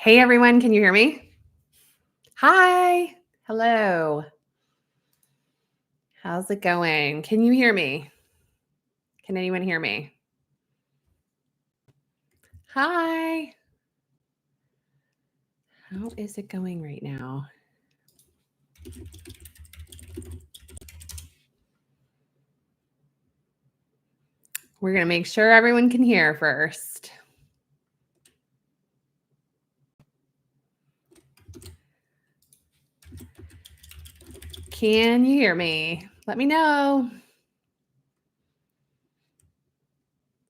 Hey everyone, can you hear me? Hi. Hello. How's it going? Can you hear me? Can anyone hear me? Hi. How is it going right now? We're going to make sure everyone can hear first. Can you hear me? Let me know.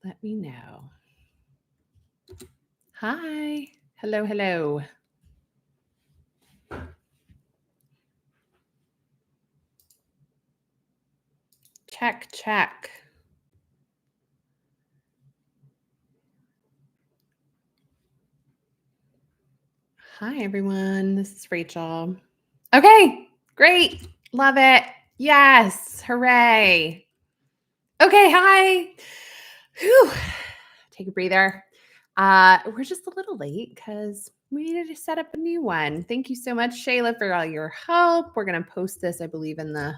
Let me know. Hi. Hello, hello. Check, check. Hi everyone. This is Rachel. Okay, great. Love it. Yes. Hooray. Okay, hi. Whew. Take a breather. We're just a little late because we needed to set up a new one. Thank you so much, Shayla, for all your help. We're going to post this, I believe, in the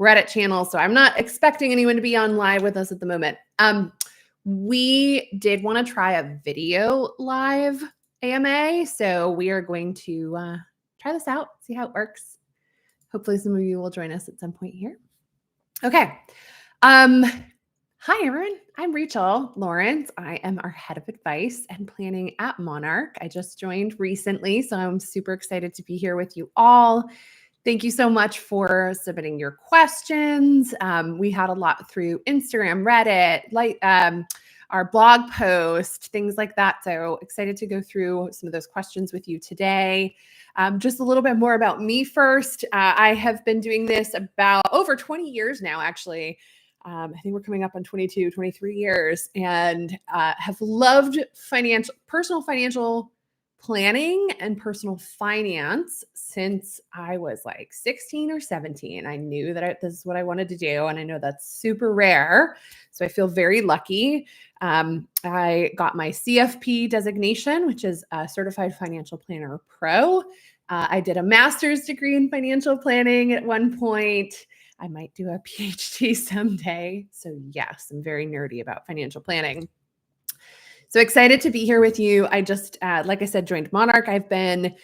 Reddit channel. So I'm not expecting anyone to be on live with us at the moment. We did want to try a video live AMA. So we are going to try this out, see how it works. Hopefully some of you will join us at some point here. Okay. Hi, everyone. I'm Rachel Lawrence. I am our head of advice and planning at Monarch. I just joined recently, so I'm super excited to be here with you all. Thank you so much for submitting your questions. We had a lot through Instagram, Reddit, our blog post, things like that. So excited to go through some of those questions with you today. Just a little bit more about me first. I have been doing this about over 20 years now, actually. I think we're coming up on 22, 23 years and have loved personal financial planning and personal finance since I was like 16 or 17. I knew that this is what I wanted to do. And I know that's super rare. So I feel very lucky. I got my CFP designation, which is a Certified Financial Planner Pro. I did a master's degree in financial planning at one point. I might do a PhD someday. So yes, I'm very nerdy about financial planning. So excited to be here with you. I just, like I said, joined Monarch. I've been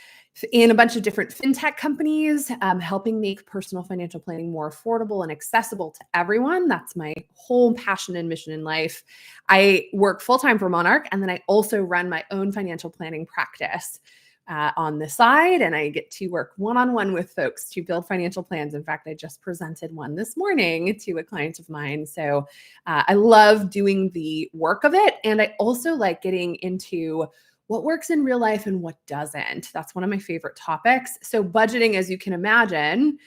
in a bunch of different fintech companies, helping make personal financial planning more affordable and accessible to everyone. That's my whole passion and mission in life. I work full-time for Monarch, and then I also run my own financial planning practice on the side, and I get to work one-on-one with folks to build financial plans. In fact, I just presented one this morning to a client of mine. So I love doing the work of it. And I also like getting into what works in real life and what doesn't. That's one of my favorite topics. So budgeting, as you can imagine,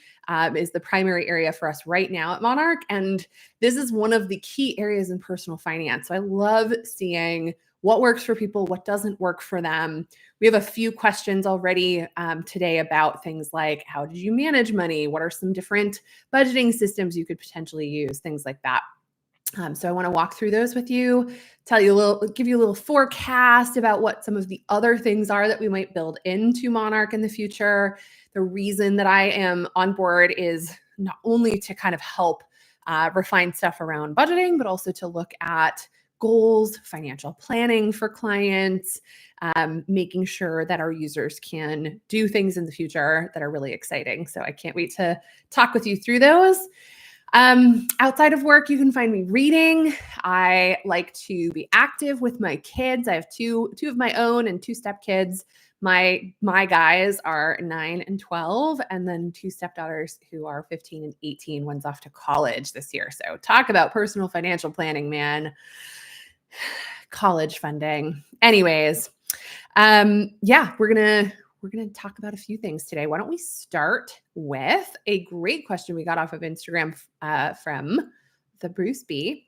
is the primary area for us right now at Monarch. And this is one of the key areas in personal finance. So I love seeing what works for people, what doesn't work for them. We have a few questions already today about things like, how did you manage money? What are some different budgeting systems you could potentially use? Things like that. So I want to walk through those with you, give you a little forecast about what some of the other things are that we might build into Monarch in the future. The reason that I am on board is not only to kind of help refine stuff around budgeting, but also to look at goals, financial planning for clients, making sure that our users can do things in the future that are really exciting. So I can't wait to talk with you through those. Outside of work, you can find me reading. I like to be active with my kids. I have two of my own and two stepkids. My guys are 9 and 12, and then two stepdaughters who are 15 and 18. One's off to college this year. So talk about personal financial planning, man. College funding. Anyways, yeah, we're gonna talk about a few things today. Why don't we start with a great question we got off of Instagram from the Bruce B.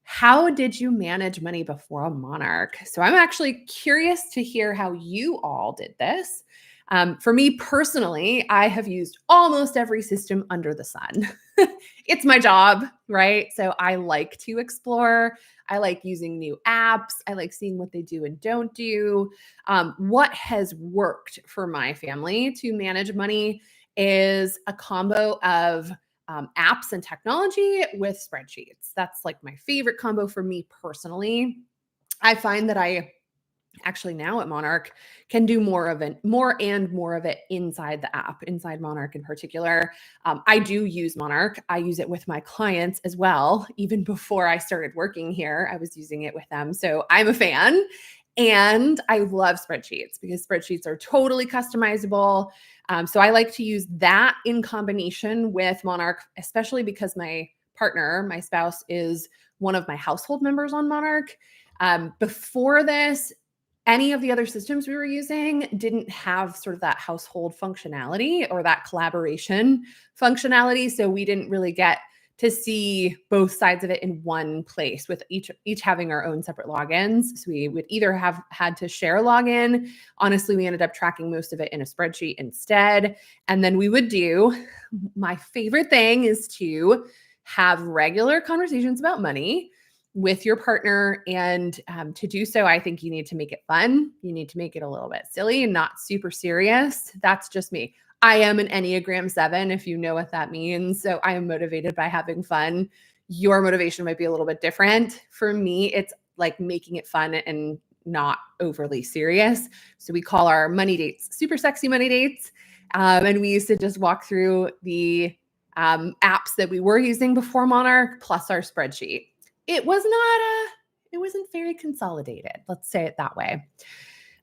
How did you manage money before a Monarch? So I'm actually curious to hear how you all did this. For me personally, I have used almost every system under the sun. It's my job, right? So I like to explore. I like using new apps. I like seeing what they do and don't do. What has worked for my family to manage money is a combo of apps and technology with spreadsheets. That's like my favorite combo for me personally. I find that I actually now at Monarch can do more of it, more and more of it inside the app, inside Monarch in particular. I do use Monarch. I use it with my clients as well. Even before I started working here, I was using it with them. So I'm a fan. And I love spreadsheets because spreadsheets are totally customizable. So I like to use that in combination with Monarch, especially because my partner, my spouse, is one of my household members on Monarch. Before this, any of the other systems we were using didn't have sort of that household functionality or that collaboration functionality. So we didn't really get to see both sides of it in one place with each having our own separate logins. So we would either have had to share a login. Honestly, we ended up tracking most of it in a spreadsheet instead. And then we would do, my favorite thing is to have regular conversations about money with your partner. And to do so, I think you need to make it fun. You need to make it a little bit silly and not super serious. That's just me. I am an Enneagram 7, if you know what that means. So I am motivated by having fun. Your motivation might be a little bit different. For me, it's like making it fun and not overly serious. So we call our money dates super sexy money dates. And we used to just walk through the apps that we were using before Monarch plus our spreadsheet. It wasn't very consolidated. Let's say it that way.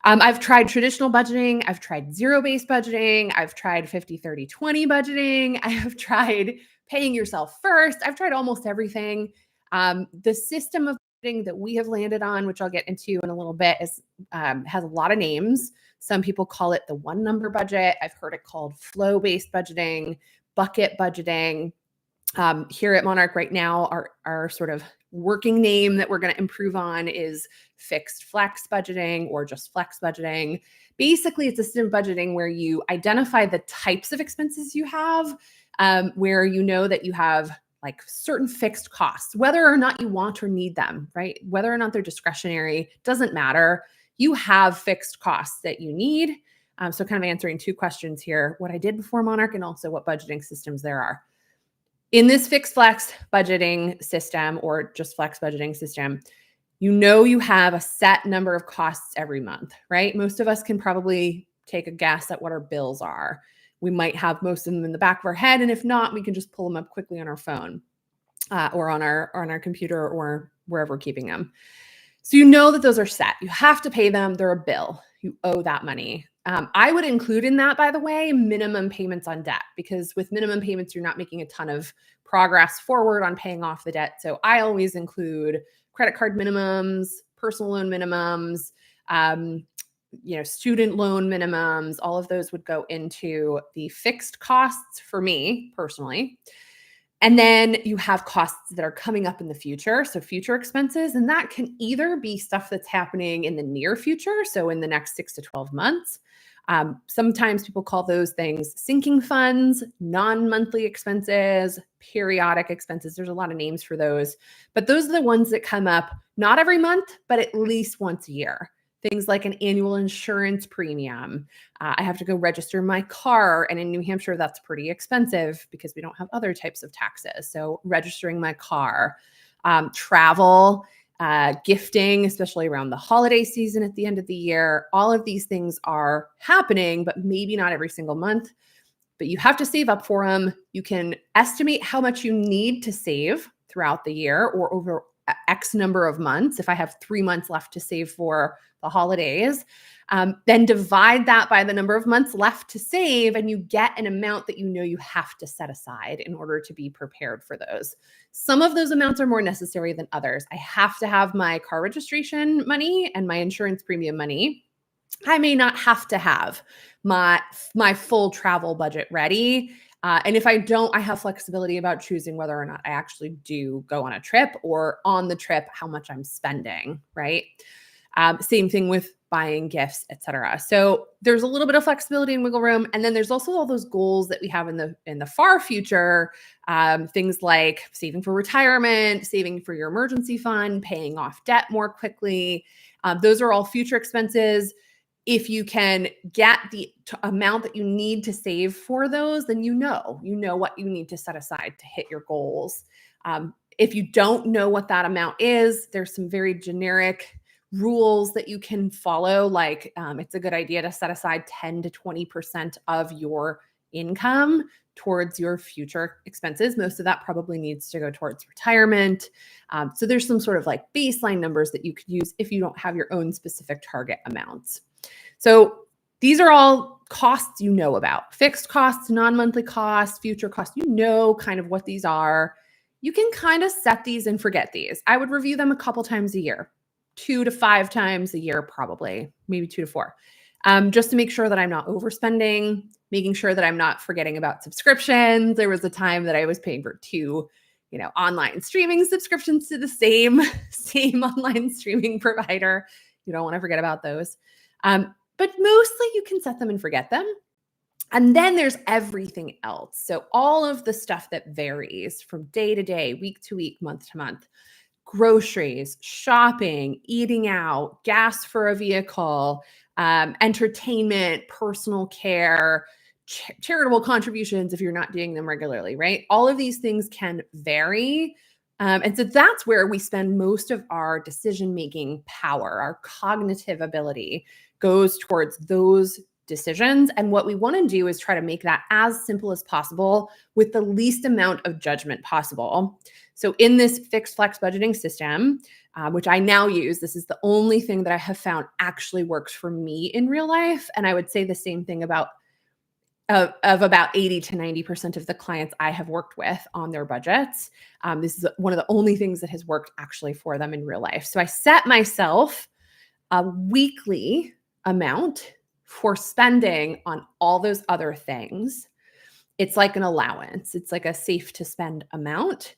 I've tried traditional budgeting. I've tried zero-based budgeting. I've tried 50-30-20 budgeting. I have tried paying yourself first. I've tried almost everything. The system of budgeting that we have landed on, which I'll get into in a little bit, has a lot of names. Some people call it the one number budget. I've heard it called flow-based budgeting, bucket budgeting. Here at Monarch right now, our sort of working name that we're going to improve on is fixed flex budgeting or just flex budgeting. Basically, it's a system of budgeting where you identify the types of expenses you have, where you know that you have like certain fixed costs, whether or not you want or need them, right? Whether or not they're discretionary, doesn't matter. You have fixed costs that you need. So kind of answering two questions here, what I did before Monarch and also what budgeting systems there are. In this fixed flex budgeting system or just flex budgeting system, you know you have a set number of costs every month, right? Most of us can probably take a guess at what our bills are. We might have most of them in the back of our head, and if not, we can just pull them up quickly on our phone or on our computer or wherever we're keeping them. So you know that those are set. You have to pay them. They're a bill. You owe that money. I would include in that, by the way, minimum payments on debt, because with minimum payments, you're not making a ton of progress forward on paying off the debt. So I always include credit card minimums, personal loan minimums, student loan minimums. All of those would go into the fixed costs for me personally. And then you have costs that are coming up in the future, so future expenses, and that can either be stuff that's happening in the near future, so in the next 6 to 12 months. Sometimes people call those things sinking funds, non-monthly expenses, periodic expenses. There's a lot of names for those, but those are the ones that come up not every month, but at least once a year. Things like an annual insurance premium. I have to go register my car. And in New Hampshire, that's pretty expensive because we don't have other types of taxes. So registering my car, travel, gifting, especially around the holiday season at the end of the year. All of these things are happening, but maybe not every single month. But you have to save up for them. You can estimate how much you need to save throughout the year or over X number of months. If I have 3 months left to save for the holidays, then divide that by the number of months left to save, and you get an amount that you know you have to set aside in order to be prepared for those. Some of those amounts are more necessary than others. I have to have my car registration money and my insurance premium money. I may not have to have my full travel budget ready. And if I don't, I have flexibility about choosing whether or not I actually do go on a trip or on the trip, how much I'm spending, right? Same thing with buying gifts, etc. So there's a little bit of flexibility and wiggle room. And then there's also all those goals that we have in the far future, things like saving for retirement, saving for your emergency fund, paying off debt more quickly. Those are all future expenses. If you can get the amount that you need to save for those, then you know what you need to set aside to hit your goals. If you don't know what that amount is, there's some very generic rules that you can follow. Like it's a good idea to set aside 10 to 20% of your income towards your future expenses. Most of that probably needs to go towards retirement. So there's some sort of like baseline numbers that you could use if you don't have your own specific target amounts. So these are all costs you know about. Fixed costs, non-monthly costs, future costs. You know kind of what these are. You can kind of set these and forget these. I would review them a couple times a year, 2 to 5 times a year, probably, maybe 2 to 4, just to make sure that I'm not overspending, making sure that I'm not forgetting about subscriptions. There was a time that I was paying for 2, online streaming subscriptions to the same online streaming provider. You don't want to forget about those. But mostly you can set them and forget them. And then there's everything else. So all of the stuff that varies from day to day, week to week, month to month, groceries, shopping, eating out, gas for a vehicle, entertainment, personal care, charitable contributions if you're not doing them regularly, right? All of these things can vary. And so that's where we spend most of our decision-making power. Our cognitive ability goes towards those decisions. And what we want to do is try to make that as simple as possible with the least amount of judgment possible. So in this fixed flex budgeting system, which I now use, this is the only thing that I have found actually works for me in real life. And I would say the same thing about 80 to 90% of the clients I have worked with on their budgets. This is one of the only things that has worked actually for them in real life. So I set myself a weekly amount for spending on all those other things. It's like an allowance. It's like a safe to spend amount.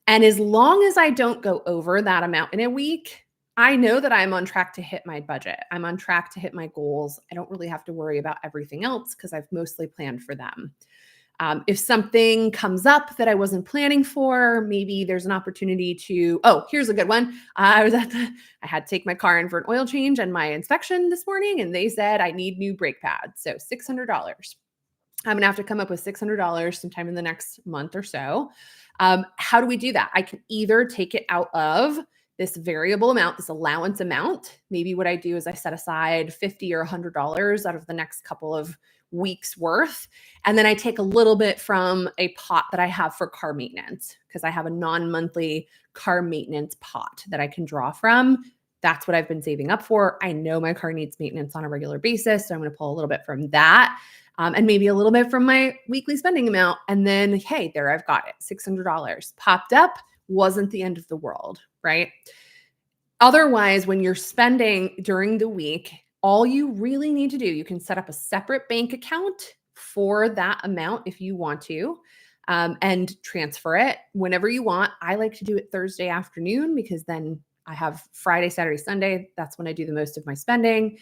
And as long as I don't go over that amount in a week, I know that I'm on track to hit my budget. I'm on track to hit my goals. I don't really have to worry about everything else because I've mostly planned for them. If something comes up that I wasn't planning for, maybe there's an opportunity to, here's a good one. I had to take my car in for an oil change and my inspection this morning, and they said I need new brake pads. So $600. I'm going to have to come up with $600 sometime in the next month or so. How do we do that? I can either take it out of this variable amount, this allowance amount. Maybe what I do is I set aside $50 or $100 out of the next couple of weeks worth. And then I take a little bit from a pot that I have for car maintenance because I have a non-monthly car maintenance pot that I can draw from. That's what I've been saving up for. I know my car needs maintenance on a regular basis. So I'm going to pull a little bit from that and maybe a little bit from my weekly spending amount. And then, hey, there I've got it. $600 popped up, wasn't the end of the world, right? Otherwise, when you're spending during the week, all you really need to do, you can set up a separate bank account for that amount if you want to, and transfer it whenever you want. I like to do it Thursday afternoon because then I have Friday, Saturday, Sunday. That's when I do the most of my spending.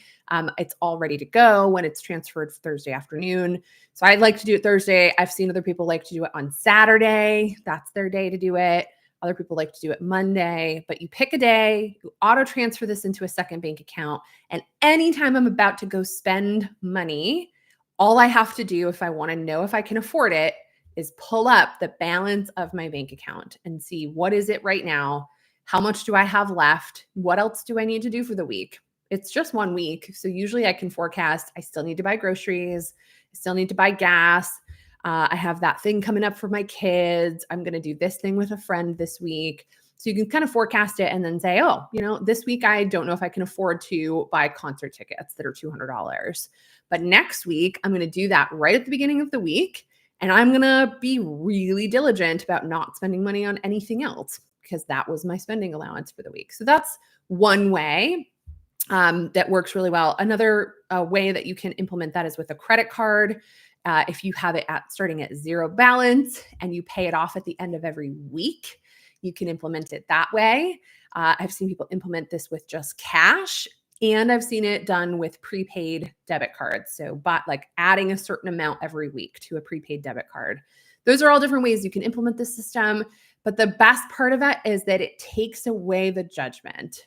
It's all ready to go when it's transferred Thursday afternoon. So I'd like to do it Thursday. I've seen other people like to do it on Saturday. That's their day to do it. Other people like to do it Monday, but you pick a day, you auto transfer this into a second bank account. And anytime I'm about to go spend money, all I have to do if I want to know if I can afford it is pull up the balance of my bank account and see what is it right now? How much do I have left? What else do I need to do for the week? It's just 1 week. So usually I can forecast, I still need to buy groceries. I still need to buy gas. I have that thing coming up for my kids. I'm going to do this thing with a friend this week. So you can kind of forecast it and then say, this week I don't know if I can afford to buy concert tickets that are $200. But next week, I'm going to do that right at the beginning of the week. And I'm going to be really diligent about not spending money on anything else because that was my spending allowance for the week. So that's one way that works really well. Another way that you can implement that is with a credit card. If you have it starting at zero balance and you pay it off at the end of every week, you can implement it that way. I've seen people implement this with just cash. And I've seen it done with prepaid debit cards. So like adding a certain amount every week to a prepaid debit card. Those are all different ways you can implement the system. But the best part of it is that it takes away the judgment.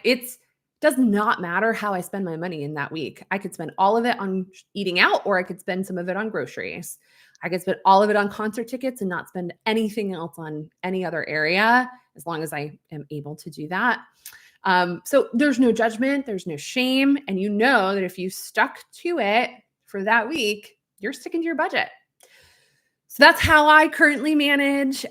It does not matter how I spend my money in that week. I could spend all of it on eating out, or I could spend some of it on groceries. I could spend all of it on concert tickets and not spend anything else on any other area, as long as I am able to do that. So there's no judgment, there's no shame. And you know that if you stuck to it for that week, you're sticking to your budget. So that's how I currently manage.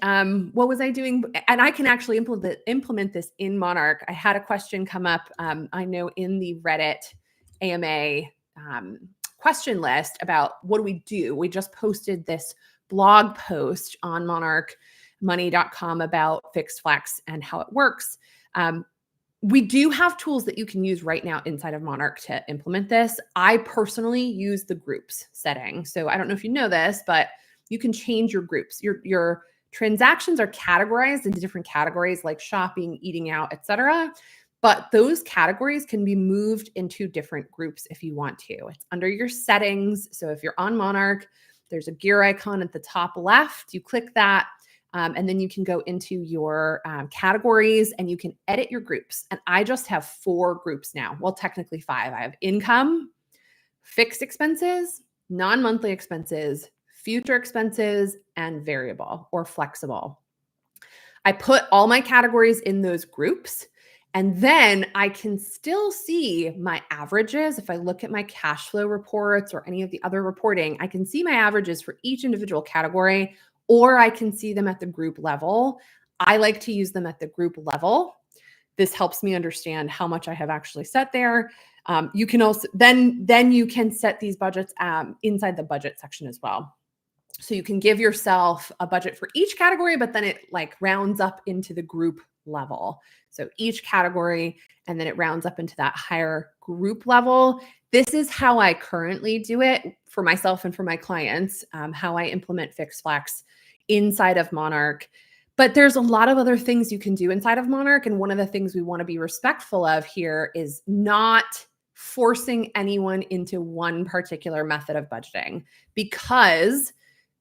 What was I doing? And I can actually implement this in Monarch. I had a question come up. I know in the Reddit AMA question list about what do we do? We just posted this blog post on monarchmoney.com about fixed flex and how it works. We do have tools that you can use right now inside of Monarch to implement this. I personally use the groups setting. So I don't know if you know this, but you can change your groups. Your transactions are categorized into different categories like shopping, eating out, etc. But those categories can be moved into different groups if you want to. It's under your settings. So if you're on Monarch, there's a gear icon at the top left. You click that, and then you can go into your categories and you can edit your groups. And I just have 4 groups now. Well, technically 5. I have income, fixed expenses, non-monthly expenses, future expenses, and variable or flexible. I put all my categories in those groups, and then I can still see my averages. If I look at my cash flow reports or any of the other reporting, I can see my averages for each individual category, or I can see them at the group level. I like to use them at the group level. This helps me understand how much I have actually set there. You can also, then you can set these budgets inside the budget section as well. So you can give yourself a budget for each category, but then it like rounds up into the group level. So each category, and then it rounds up into that higher group level. This is how I currently do it for myself and for my clients, how I implement fixed flex inside of Monarch. But there's a lot of other things you can do inside of Monarch. And one of the things we want to be respectful of here is not forcing anyone into one particular method of budgeting, because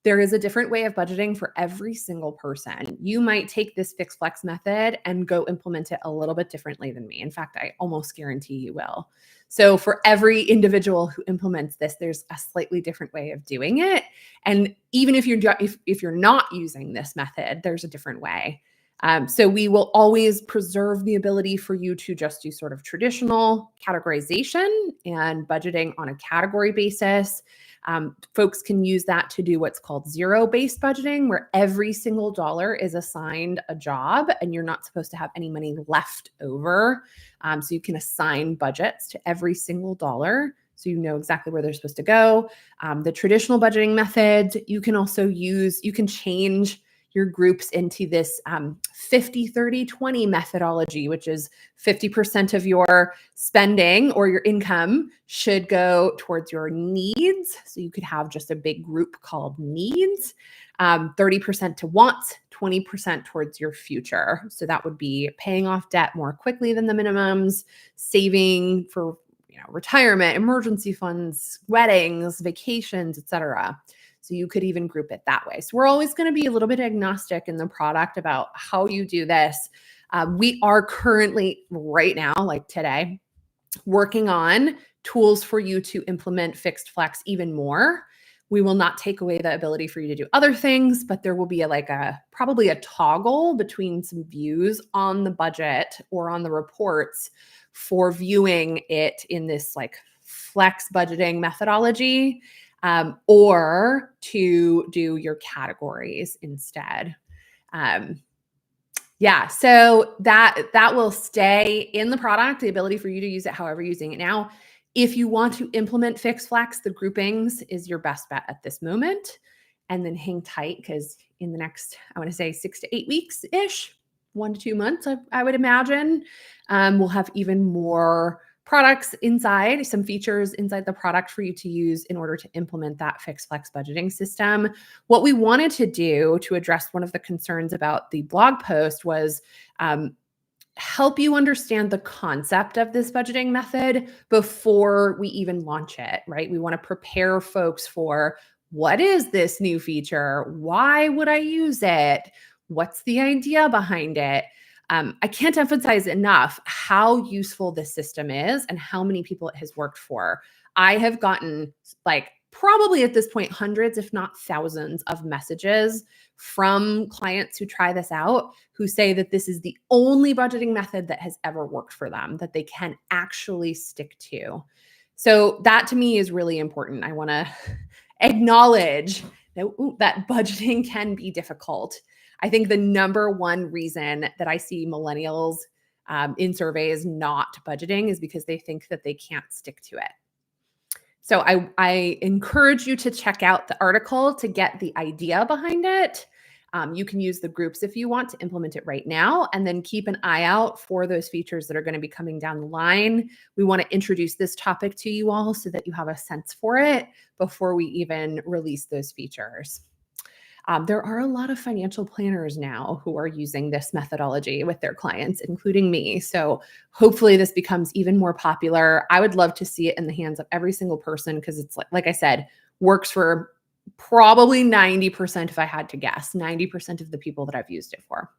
there is a different way of budgeting for every single person. You might take this fixed flex method and go implement it a little bit differently than me. In fact, I almost guarantee you will. So for every individual who implements this, there's a slightly different way of doing it. And even if you're not using this method, there's a different way. So we will always preserve the ability for you to just do sort of traditional categorization and budgeting on a category basis. Folks can use that to do what's called zero-based budgeting, where every single dollar is assigned a job and you're not supposed to have any money left over. So you can assign budgets to every single dollar, so you know exactly where they're supposed to go. The traditional budgeting method, you can also use, you can change your groups into this 50-30-20 methodology, which is 50% of your spending or your income should go towards your needs. So you could have just a big group called needs, 30% to wants, 20% towards your future. So that would be paying off debt more quickly than the minimums, saving for retirement, emergency funds, weddings, vacations, etc. So you could even group it that way. So we're always going to be a little bit agnostic in the product about how you do this. We are currently right now, like today, working on tools for you to implement fixed flex even more. We will not take away the ability for you to do other things, but there will be probably a toggle between some views on the budget or on the reports for viewing it in this like flex budgeting methodology, or to do your categories instead. So that will stay in the product, the ability for you to use it however you're using it now. If you want to implement fixed flex, the groupings is your best bet at this moment. And then hang tight, because in the next, I want to say 6 to 8 weeks-ish, 1 to 2 months, I would imagine, we'll have even more products inside, some features inside the product for you to use in order to implement that fixed flex budgeting system. What we wanted to do to address one of the concerns about the blog post was help you understand the concept of this budgeting method before we even launch it, right? We want to prepare folks for what is this new feature? Why would I use it? What's the idea behind it? I can't emphasize enough how useful this system is and how many people it has worked for. I have gotten like probably at this point hundreds, if not thousands, of messages from clients who try this out who say that this is the only budgeting method that has ever worked for them, that they can actually stick to. So that to me is really important. I want to acknowledge that budgeting can be difficult. I think the number one reason that I see millennials in surveys not budgeting is because they think that they can't stick to it. So I encourage you to check out the article to get the idea behind it. You can use the groups if you want to implement it right now, and then keep an eye out for those features that are going to be coming down the line. We want to introduce this topic to you all so that you have a sense for it before we even release those features. There are a lot of financial planners now who are using this methodology with their clients, including me. So hopefully this becomes even more popular. I would love to see it in the hands of every single person because it's like I said, works for probably 90%, if I had to guess, 90% of the people that I've used it for.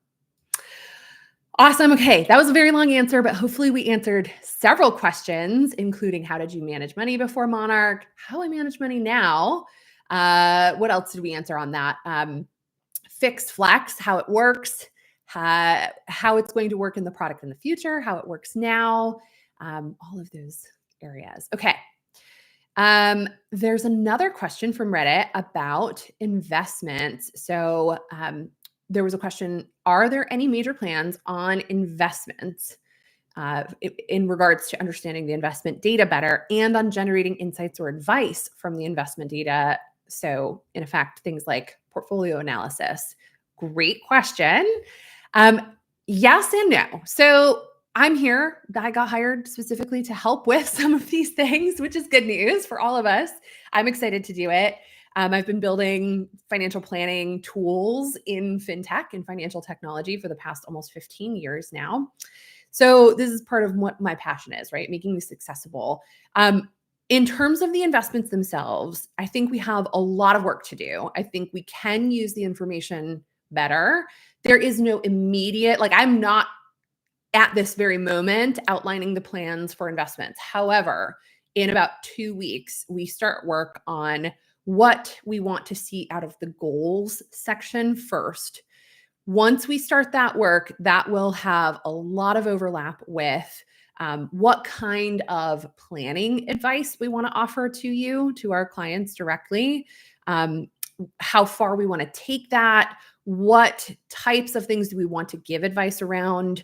Awesome. Okay, that was a very long answer, but hopefully we answered several questions, including how did you manage money before Monarch, how I manage money now. What else did we answer on that? Fix flex, how it works, how it's going to work in the product in the future, how it works now, all of those areas. Okay. There's another question from Reddit about investments. So there was a question, are there any major plans on investments in regards to understanding the investment data better and on generating insights or advice from the investment data? So in effect, things like portfolio analysis. Great question. Yes and no. So I'm here. I got hired specifically to help with some of these things, which is good news for all of us. I'm excited to do it. I've been building financial planning tools in fintech and financial technology for the past almost 15 years now. So this is part of what my passion is, right? Making this accessible. In terms of the investments themselves, I think we have a lot of work to do. I think we can use the information better. There is no immediate, I'm not at this very moment outlining the plans for investments. However, in about 2 weeks, we start work on what we want to see out of the goals section first. Once we start that work, that will have a lot of overlap with what kind of planning advice we want to offer to you, to our clients directly, how far we want to take that, what types of things do we want to give advice around.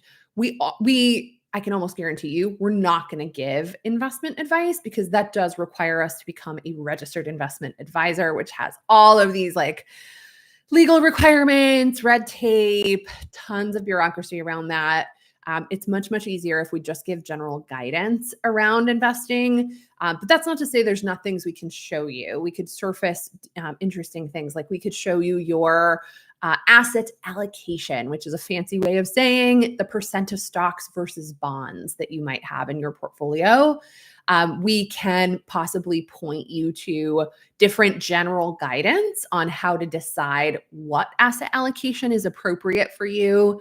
I can almost guarantee you, we're not going to give investment advice because that does require us to become a registered investment advisor, which has all of these legal requirements, red tape, tons of bureaucracy around that. It's much, much easier if we just give general guidance around investing. But that's not to say there's not things we can show you. We could surface interesting things. Like we could show you your asset allocation, which is a fancy way of saying the percent of stocks versus bonds that you might have in your portfolio. We can possibly point you to different general guidance on how to decide what asset allocation is appropriate for you.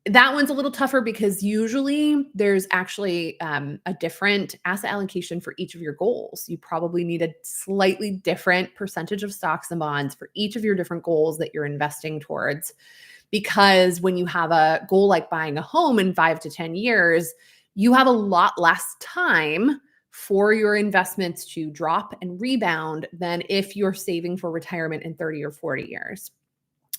That one's a little tougher because usually there's actually a different asset allocation for each of your goals. You probably need a slightly different percentage of stocks and bonds for each of your different goals that you're investing towards. Because when you have a goal like buying a home in 5 to 10 years, you have a lot less time for your investments to drop and rebound than if you're saving for retirement in 30 or 40 years.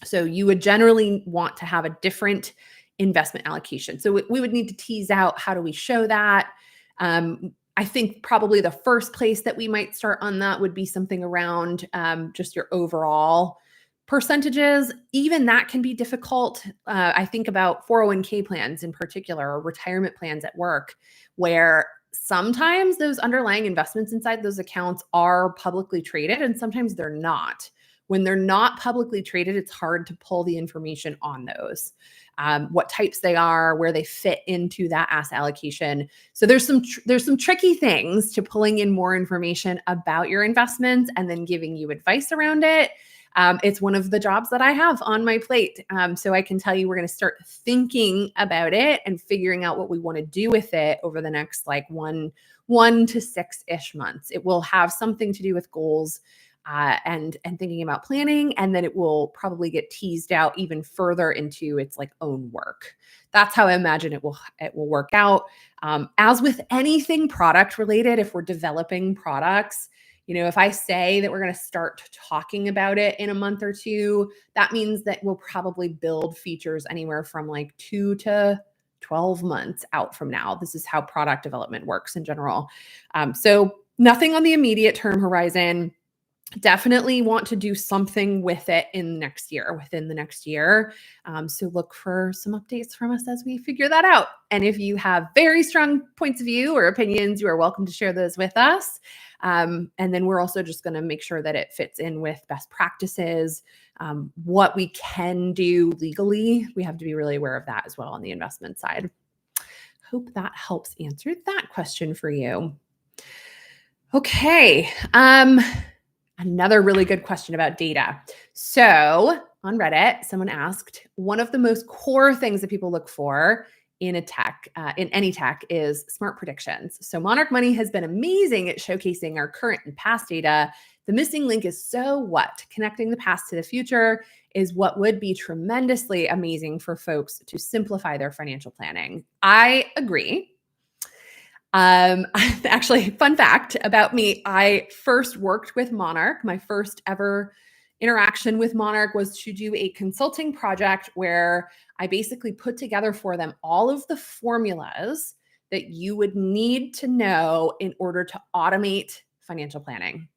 So you would generally want to have a different investment allocation. So we would need to tease out, how do we show that? I think probably the first place that we might start on that would be something around just your overall percentages. Even that can be difficult. I think about 401k plans in particular, or retirement plans at work, where sometimes those underlying investments inside those accounts are publicly traded and sometimes they're not, When they're not publicly traded, it's hard to pull the information on those, what types they are, where they fit into that asset allocation. So there's some tricky things to pulling in more information about your investments and then giving you advice around it. It's one of the jobs that I have on my plate. So I can tell you we're going to start thinking about it and figuring out what we want to do with it over the next like one to 6-ish months. It will have something to do with goals and thinking about planning, and then it will probably get teased out even further into its like own work. That's how I imagine it will work out. As with anything product related, if we're developing products, if I say that we're going to start talking about it in a month or two, that means that we'll probably build features anywhere from like 2 to 12 months out from now. This is how product development works in general. So nothing on the immediate term horizon. Definitely want to do something with it within the next year. So look for some updates from us as we figure that out. And if you have very strong points of view or opinions, you are welcome to share those with us. And then we're also just going to make sure that it fits in with best practices, what we can do legally. We have to be really aware of that as well on the investment side. Hope that helps answer that question for you. Okay. Another really good question about data. So on Reddit, someone asked, one of the most core things that people look for in any tech is smart predictions. So Monarch Money has been amazing at showcasing our current and past data. The missing link is so what? Connecting the past to the future is what would be tremendously amazing for folks to simplify their financial planning. I agree. Actually, fun fact about me, I first worked with Monarch. My first ever interaction with Monarch was to do a consulting project where I basically put together for them all of the formulas that you would need to know in order to automate financial planning.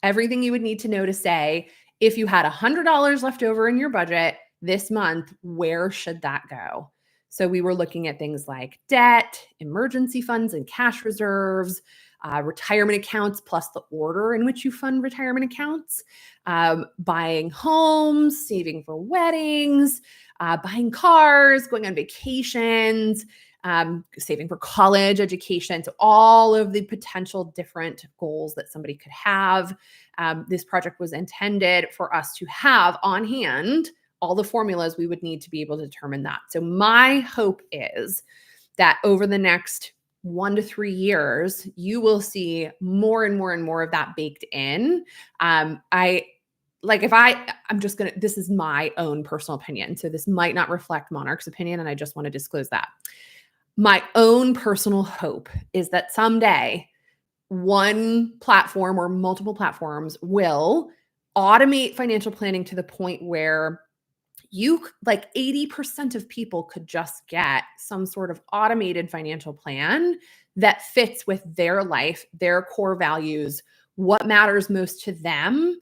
Everything you would need to know to say, if you had $100 left over in your budget this month, where should that go? So we were looking at things like debt, emergency funds and cash reserves, retirement accounts, plus the order in which you fund retirement accounts, buying homes, saving for weddings, buying cars, going on vacations, saving for college education. So all of the potential different goals that somebody could have. This project was intended for us to have on hand all the formulas we would need to be able to determine that. So my hope is that over the next 1 to 3 years, you will see more and more and more of that baked in. This is my own personal opinion. So this might not reflect Monarch's opinion, and I just want to disclose that. My own personal hope is that someday one platform or multiple platforms will automate financial planning to the point where 80% of people could just get some sort of automated financial plan that fits with their life, their core values, what matters most to them,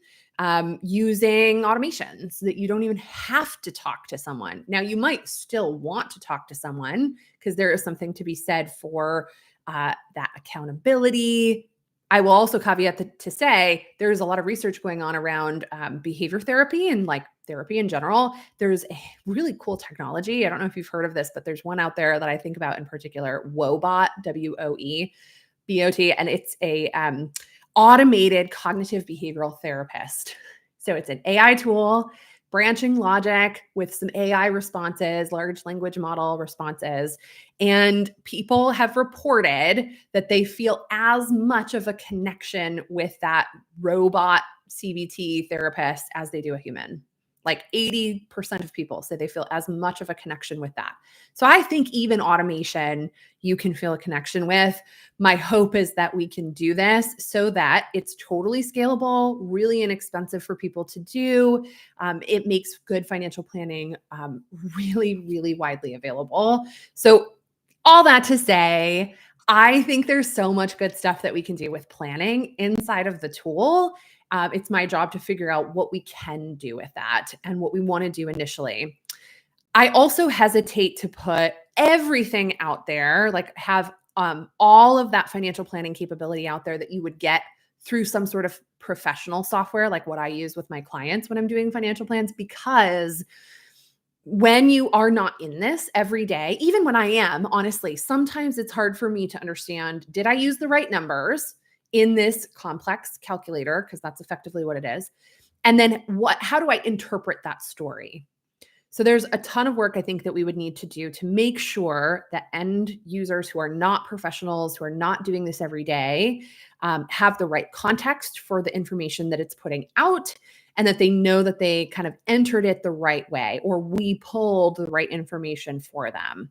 using automation so that you don't even have to talk to someone. Now, you might still want to talk to someone because there is something to be said for that accountability. I will also caveat to say there's a lot of research going on around behavior therapy and like therapy in general. There's a really cool technology. I don't know if you've heard of this, but there's one out there that I think about in particular, Woebot, WOEBOT, and it's a automated cognitive behavioral therapist. So it's an AI tool, branching logic with some AI responses, large language model responses. And people have reported that they feel as much of a connection with that robot CBT therapist as they do a human. Like 80% of people say they feel as much of a connection with that. So I think even automation, you can feel a connection with. My hope is that we can do this so that it's totally scalable, really inexpensive for people to do. It makes good financial planning really, really widely available. So all that to say, I think there's so much good stuff that we can do with planning inside of the tool. It's my job to figure out what we can do with that and what we want to do initially. I also hesitate to put everything out there, like have all of that financial planning capability out there that you would get through some sort of professional software, like what I use with my clients when I'm doing financial plans, because when you are not in this every day, even when I am, honestly, sometimes it's hard for me to understand, did I use the right numbers in this complex calculator? Because that's effectively what it is. And then how do I interpret that story? So there's a ton of work I think that we would need to do to make sure that end users who are not professionals, who are not doing this every day, have the right context for the information that it's putting out, and that they know that they kind of entered it the right way, or we pulled the right information for them.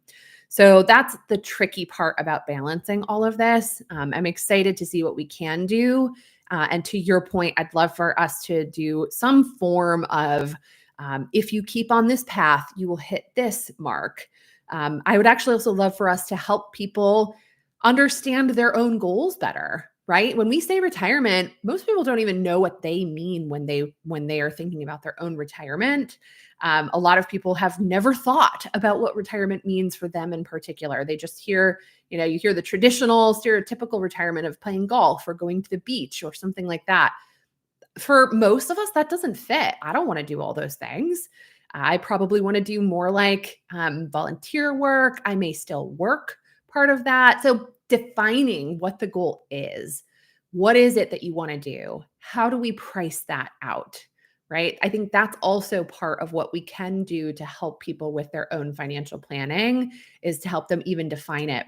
So that's the tricky part about balancing all of this. I'm excited to see what we can do. And to your point, I'd love for us to do some form of if you keep on this path, you will hit this mark. I would actually also love for us to help people understand their own goals better, right? When we say retirement, most people don't even know what they mean when they are thinking about their own retirement. A lot of people have never thought about what retirement means for them in particular. They just hear, you hear the traditional, stereotypical retirement of playing golf or going to the beach or something like that. For most of us, that doesn't fit. I don't want to do all those things. I probably want to do more like volunteer work. I may still work part of that. So defining what the goal is. What is it that you want to do? How do we price that out? Right? I think that's also part of what we can do to help people with their own financial planning, is to help them even define it.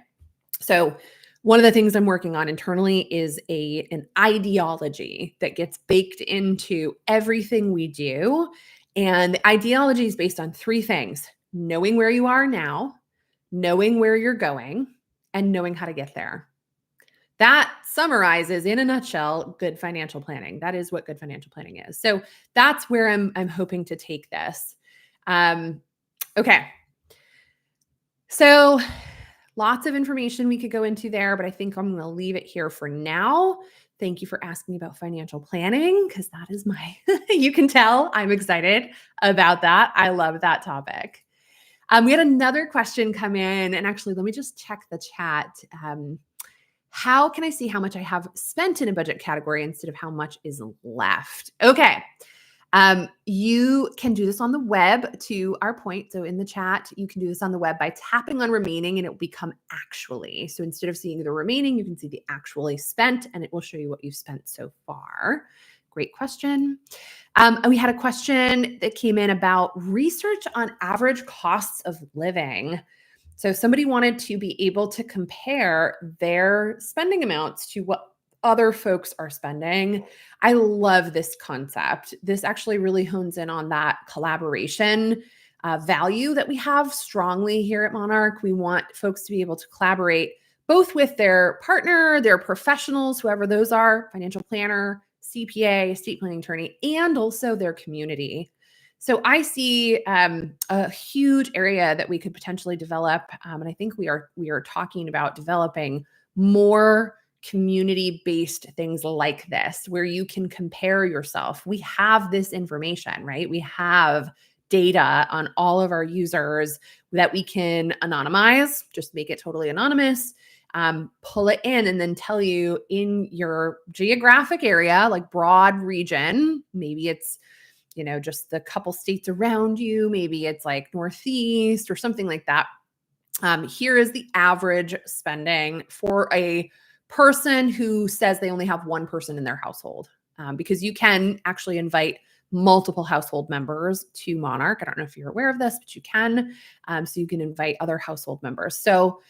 So one of the things I'm working on internally is an ideology that gets baked into everything we do. And the ideology is based on three things: knowing where you are now, knowing where you're going, and knowing how to get there. That summarizes, in a nutshell, good financial planning. That is what good financial planning is. So that's where I'm hoping to take this. Okay. So lots of information we could go into there, but I think I'm going to leave it here for now. Thank you for asking about financial planning, because that is you can tell I'm excited about that. I love that topic. We had another question come in, and actually, let me just check the chat. How can I see how much I have spent in a budget category instead of how much is left? Okay. You can do this on the web, to our point. So in the chat, you can do this on the web by tapping on remaining, and it will become actually. So instead of seeing the remaining, you can see the actually spent, and it will show you what you've spent so far. Great question. And we had a question that came in about research on average costs of living. So somebody wanted to be able to compare their spending amounts to what other folks are spending. I love this concept. This actually really hones in on that collaboration value that we have strongly here at Monarch. We want folks to be able to collaborate both with their partner, their professionals, whoever those are, financial planner, CPA, estate planning attorney, and also their community. So I see a huge area that we could potentially develop, and I think we are talking about developing more community-based things like this, where you can compare yourself. We have this information, right? We have data on all of our users that we can anonymize, just make it totally anonymous, pull it in, and then tell you in your geographic area, like broad region, maybe it's just the couple states around you. Maybe it's like Northeast or something like that. Here is the average spending for a person who says they only have one person in their household, because you can actually invite multiple household members to Monarch. I don't know if you're aware of this, but you can. So you can invite other household members. So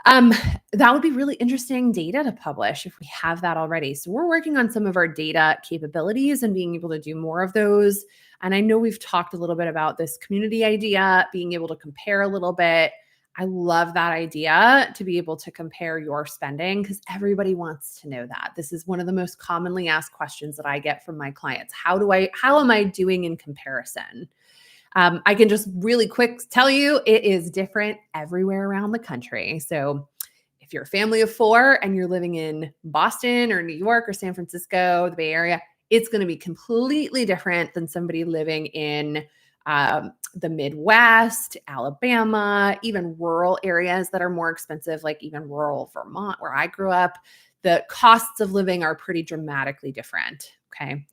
that would be really interesting data to publish if we have that already. So we're working on some of our data capabilities and being able to do more of those. And I know we've talked a little bit about this community idea, being able to compare a little bit. I love that idea, to be able to compare your spending, because everybody wants to know that. This is one of the most commonly asked questions that I get from my clients. How am I doing in comparison? I can just really quick tell you, it is different everywhere around the country. So if you're a family of four and you're living in Boston or New York or San Francisco, the Bay Area, it's going to be completely different than somebody living in the Midwest, Alabama, even rural areas that are more expensive, like even rural Vermont, where I grew up. the costs of living are pretty dramatically different. Okay.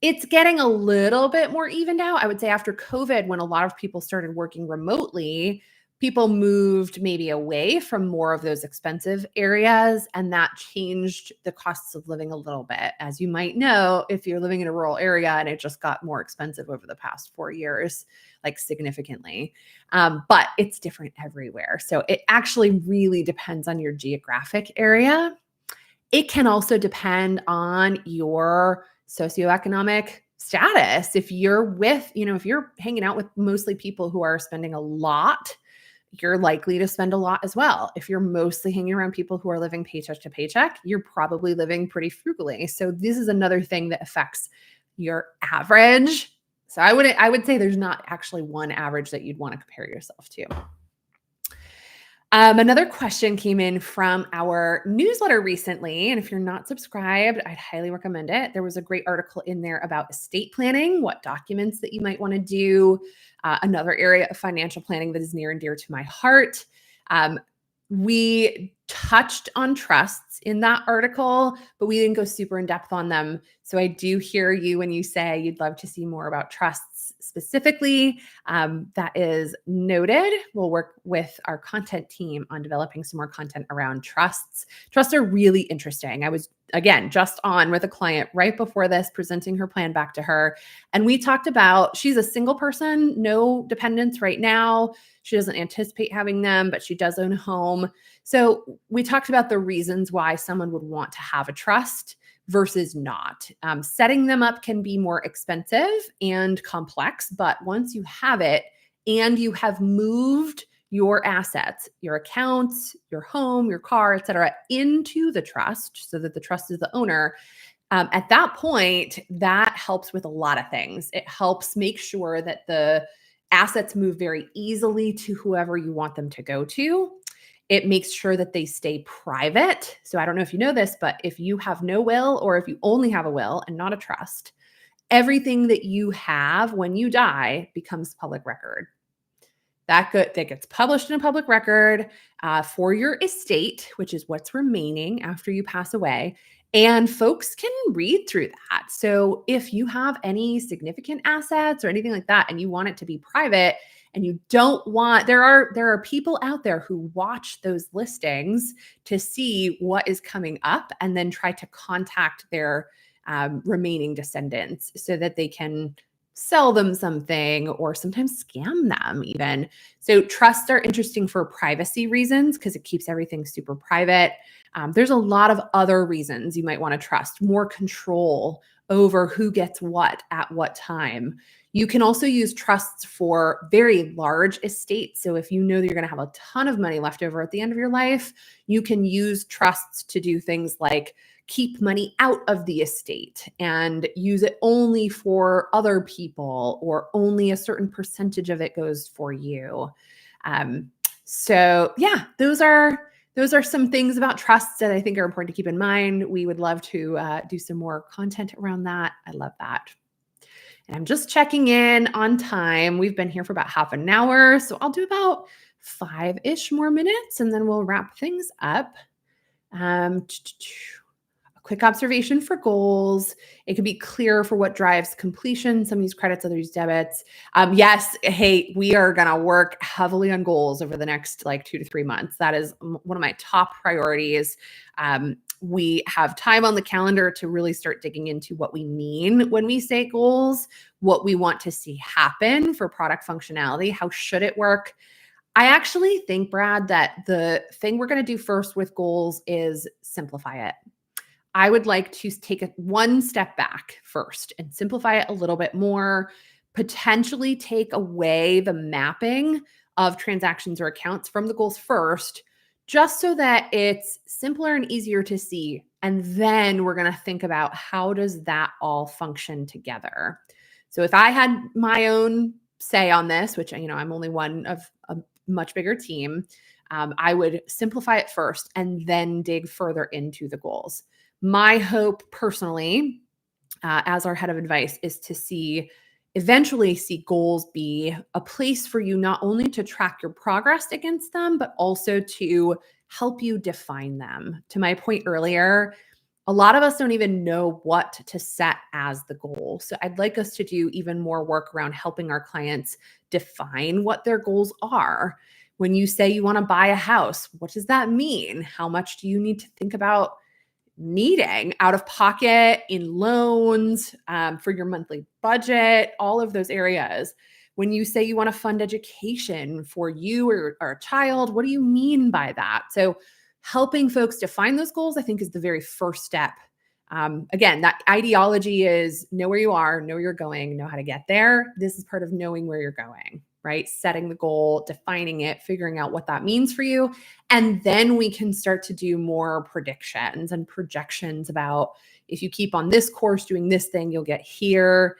It's getting a little bit more evened out. I would say after COVID, when a lot of people started working remotely, people moved maybe away from more of those expensive areas, and that changed the costs of living a little bit. As you might know, if you're living in a rural area and it just got more expensive over the past 4 years, like significantly. But it's different everywhere. So it actually really depends on your geographic area. It can also depend on your socioeconomic status. If you're with, if you're hanging out with mostly people who are spending a lot, you're likely to spend a lot as well. If you're mostly hanging around people who are living paycheck to paycheck, you're probably living pretty frugally. So this is another thing that affects your average. So I would say there's not actually one average that you'd want to compare yourself to. Another question came in from our newsletter recently, and if you're not subscribed, I'd highly recommend it. There was a great article in there about estate planning, what documents that you might want to do, another area of financial planning that is near and dear to my heart. We touched on trusts in that article, but we didn't go super in depth on them. So I do hear you when you say you'd love to see more about trusts specifically. That is noted. We'll work with our content team on developing some more content around trusts. Trusts are really interesting. I was, again, just on with a client right before this, presenting her plan back to her. And we talked about, she's a single person, no dependents right now. She doesn't anticipate having them, but she does own a home. So we talked about the reasons why someone would want to have a trust versus not. Setting them up can be more expensive and complex, but once you have it and you have moved your assets, your accounts, your home, your car, et cetera, into the trust so that the trust is the owner, at that point, that helps with a lot of things. It helps make sure that the assets move very easily to whoever you want them to go to. It makes sure that they stay private. So I don't know if you know this, but if you have no will or if you only have a will and not a trust, everything that you have when you die becomes public record. That gets published in a public record for your estate, which is what's remaining after you pass away. And folks can read through that. So if you have any significant assets or anything like that, and you want it to be private, and you don't want, there are people out there who watch those listings to see what is coming up and then try to contact their remaining descendants so that they can sell them something or sometimes scam them even. So trusts are interesting for privacy reasons because it keeps everything super private. There's a lot of other reasons you might want to trust, more control over who gets what at what time. You can also use trusts for very large estates. So if you know that you're going to have a ton of money left over at the end of your life, you can use trusts to do things like keep money out of the estate and use it only for other people, or only a certain percentage of it goes for you. So yeah, those are some things about trusts that I think are important to keep in mind. We would love to do some more content around that. I love that. And I'm just checking in on time. We've been here for about half an hour, so I'll do about 5-ish more minutes and then we'll wrap things up. Quick observation for goals. It can be clear for what drives completion. Some use credits, others use debits. Yes, hey, we are going to work heavily on goals over the next 2 to 3 months. That is one of my top priorities. We have time on the calendar to really start digging into what we mean when we say goals, what we want to see happen for product functionality. How should it work? I actually think, Brad, that the thing we're going to do first with goals is simplify it. I would like to take one step back first and simplify it a little bit more, potentially take away the mapping of transactions or accounts from the goals first, just so that it's simpler and easier to see. And then we're going to think about how does that all function together. So if I had my own say on this, which, I'm only one of a much bigger team, I would simplify it first and then dig further into the goals. My hope personally, as our head of advice, is to eventually see goals be a place for you not only to track your progress against them, but also to help you define them. To my point earlier, a lot of us don't even know what to set as the goal. So I'd like us to do even more work around helping our clients define what their goals are. When you say you want to buy a house, what does that mean? How much do you need to think about needing out of pocket in loans, for your monthly budget, all of those areas? When you say you want to fund education for you or a child, what do you mean by that? So helping folks define those goals, I think, is the very first step. Again, that ideology is know where you are, know where you're going, know how to get there. This is part of knowing where you're going, right? Setting the goal, defining it, figuring out what that means for you. And then we can start to do more predictions and projections about if you keep on this course doing this thing, you'll get here.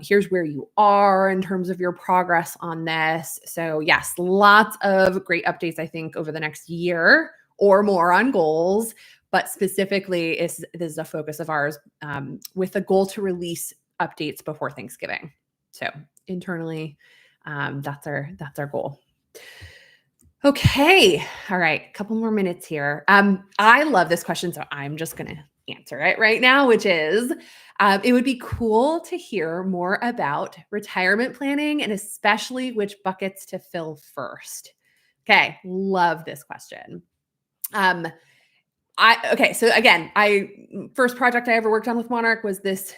Here's where you are in terms of your progress on this. So yes, lots of great updates, I think, over the next year or more on goals, but specifically this is a focus of ours, with a goal to release updates before Thanksgiving. So internally, that's our goal. Okay. All right. A couple more minutes here. I love this question, so I'm just going to answer it right now, which is, it would be cool to hear more about retirement planning and especially which buckets to fill first. Okay. Love this question. So again, first project I ever worked on with Monarch was this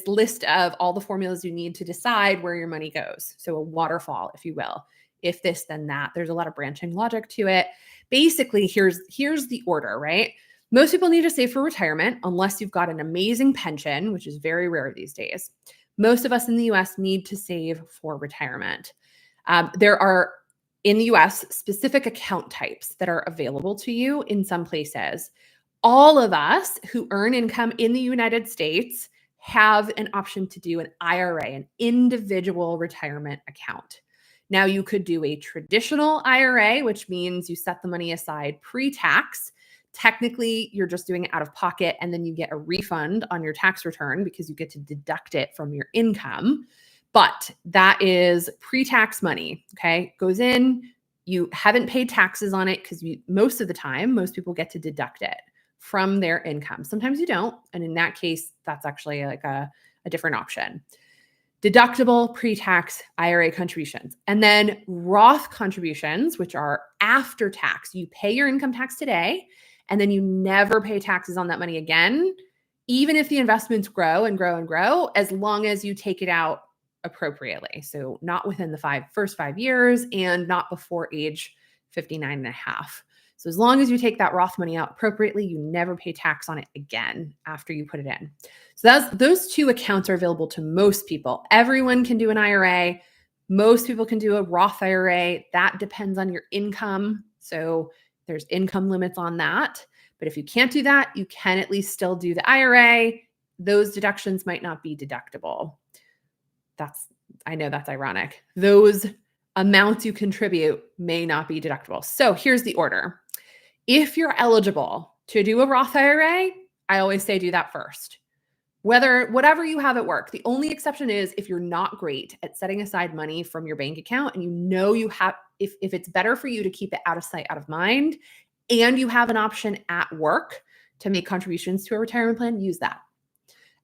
list of all the formulas you need to decide where your money goes. So a waterfall, if you will. If this, then that. There's a lot of branching logic to it. Basically, here's the order, right? Most people need to save for retirement unless you've got an amazing pension, which is very rare these days. Most of us in the US need to save for retirement. There are, in the US, specific account types that are available to you in some places. All of us who earn income in the United States have an option to do an IRA, an individual retirement account. Now, you could do a traditional IRA, which means you set the money aside pre-tax. Technically, you're just doing it out of pocket, and then you get a refund on your tax return because you get to deduct it from your income. But that is pre-tax money, okay? Goes in, you haven't paid taxes on it because most of the time, most people get to deduct it from their income. Sometimes you don't, and in that case, that's actually like a different option. Deductible pre-tax IRA contributions. And then Roth contributions, which are after tax. You pay your income tax today, and then you never pay taxes on that money again, even if the investments grow and grow and grow, as long as you take it out appropriately. So not within the first 5 years and not before age 59 and a half. So as long as you take that Roth money out appropriately, you never pay tax on it again after you put it in. So those two accounts are available to most people. Everyone can do an IRA. Most people can do a Roth IRA. That depends on your income. So there's income limits on that. But if you can't do that, you can at least still do the IRA. Those deductions might not be deductible. I know that's ironic. Those amounts you contribute may not be deductible. So here's the order. If you're eligible to do a Roth IRA, I always say do that first. Whatever you have at work. The only exception is if you're not great at setting aside money from your bank account and you have, if it's better for you to keep it out of sight, out of mind, and you have an option at work to make contributions to a retirement plan, use that.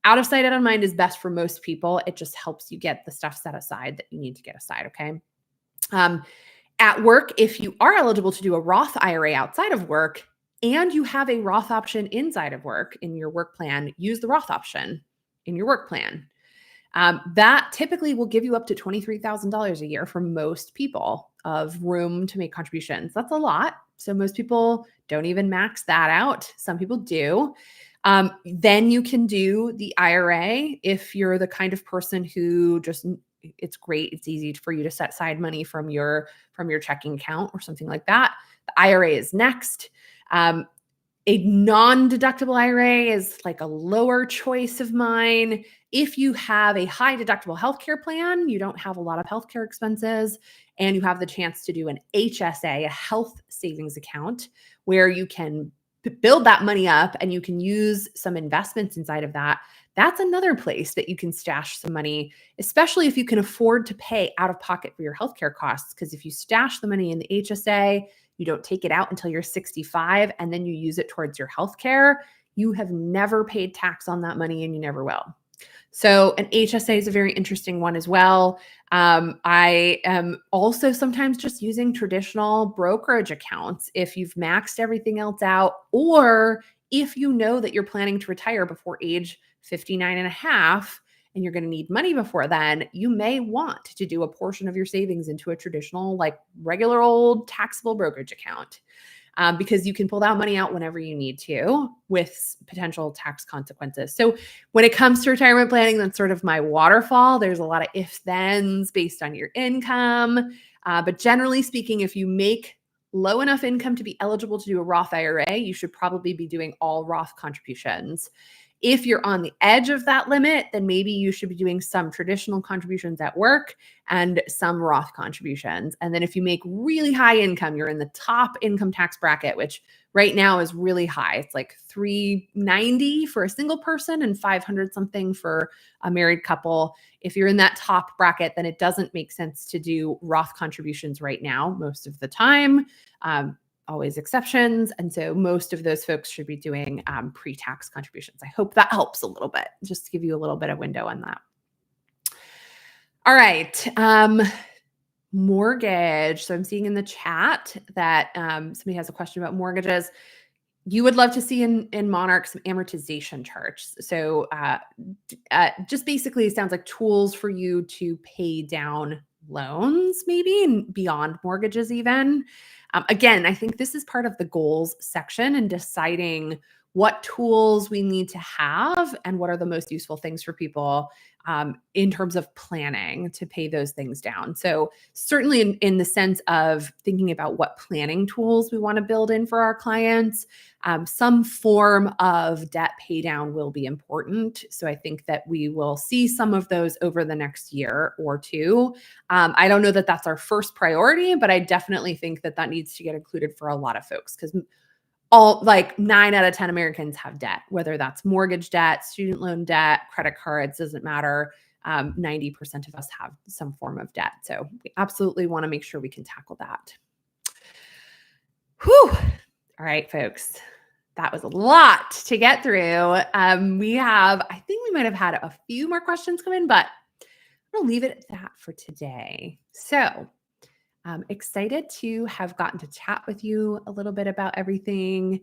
Out of sight, out of mind is best for most people. It just helps you get the stuff set aside that you need to get aside, okay? At work, if you are eligible to do a Roth IRA outside of work and you have a Roth option inside of work in your work plan, use the Roth option in your work plan. That typically will give you up to $23,000 a year for most people of room to make contributions. That's a lot. So most people don't even max that out. Some people do. Then you can do the IRA if you're the kind of person who it's great. It's easy for you to set aside money from your checking account or something like that. The IRA is next. A non-deductible IRA is like a lower choice of mine. If you have a high deductible healthcare plan, you don't have a lot of healthcare expenses, and you have the chance to do an HSA, a health savings account, where you can build that money up and you can use some investments inside of that. That's another place that you can stash some money, especially if you can afford to pay out of pocket for your healthcare costs. Because if you stash the money in the HSA, you don't take it out until you're 65, and then you use it towards your healthcare, you have never paid tax on that money and you never will. So an HSA is a very interesting one as well. I am also sometimes just using traditional brokerage accounts if you've maxed everything else out, or if you know that you're planning to retire before age 59 and a half and you're going to need money before then, you may want to do a portion of your savings into a traditional, like regular old taxable brokerage account. Because you can pull that money out whenever you need to with potential tax consequences. So when it comes to retirement planning, that's sort of my waterfall. There's a lot of ifs, thens based on your income. But generally speaking, if you make low enough income to be eligible to do a Roth IRA, you should probably be doing all Roth contributions. If you're on the edge of that limit, then maybe you should be doing some traditional contributions at work and some Roth contributions. And then if you make really high income, you're in the top income tax bracket, which right now is really high. It's like $390 for a single person and $500 something for a married couple. If you're in that top bracket, then it doesn't make sense to do Roth contributions right now most of the time. Always exceptions. And so most of those folks should be doing pre-tax contributions. I hope that helps a little bit, just to give you a little bit of window on that. All right. Mortgage. So I'm seeing in the chat that somebody has a question about mortgages. You would love to see in Monarch some amortization charts. So just basically it sounds like tools for you to pay down loans maybe and beyond mortgages even. Again, I think this is part of the goals section and deciding what tools we need to have and what are the most useful things for people in terms of planning to pay those things down. So certainly in the sense of thinking about what planning tools we want to build in for our clients, some form of debt pay down will be important. So I think that we will see some of those over the next year or two. I don't know that that's our first priority, but I definitely think that that needs to get included for a lot of folks because all like 9 out of 10 Americans have debt, whether that's mortgage debt, student loan debt, credit cards, doesn't matter. 90% of us have some form of debt. So we absolutely want to make sure we can tackle that. Whew. All right, folks. That was a lot to get through. I think we might have had a few more questions come in, but I'm going to leave it at that for today. So I'm excited to have gotten to chat with you a little bit about everything.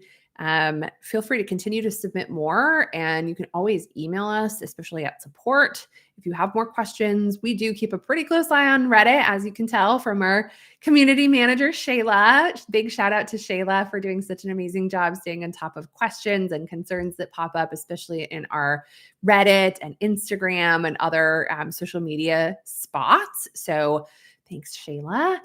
Feel free to continue to submit more, and you can always email us, especially at support. If you have more questions, we do keep a pretty close eye on Reddit, as you can tell from our community manager, Shayla. Big shout out to Shayla for doing such an amazing job staying on top of questions and concerns that pop up, especially in our Reddit and Instagram and other social media spots. So thanks, Shayla.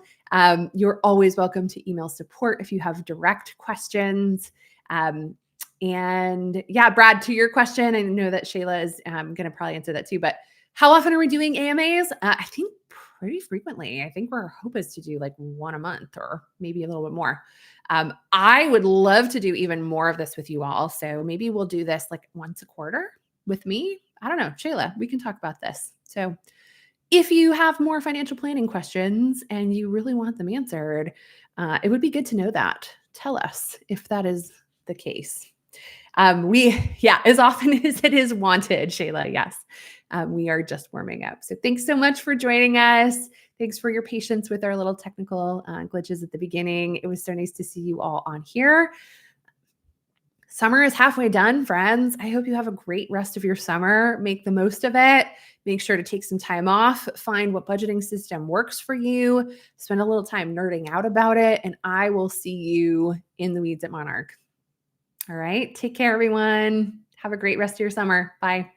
You're always welcome to email support if you have direct questions. And yeah, Brad, to your question, I know that Shayla is going to probably answer that too, but how often are we doing AMAs? I think pretty frequently. I think our hope is to do like one a month or maybe a little bit more. I would love to do even more of this with you all. So maybe we'll do this like once a quarter with me. I don't know, Shayla, we can talk about this. So if you have more financial planning questions and you really want them answered, it would be good to know that. Tell us if that is the case. As often as it is wanted, Shayla, yes. We are just warming up. So thanks so much for joining us. Thanks for your patience with our little technical glitches at the beginning. It was so nice to see you all on here. Summer is halfway done, friends. I hope you have a great rest of your summer. Make the most of it. Make sure to take some time off. Find what budgeting system works for you. Spend a little time nerding out about it. And I will see you in the weeds at Monarch. All right. Take care, everyone. Have a great rest of your summer. Bye.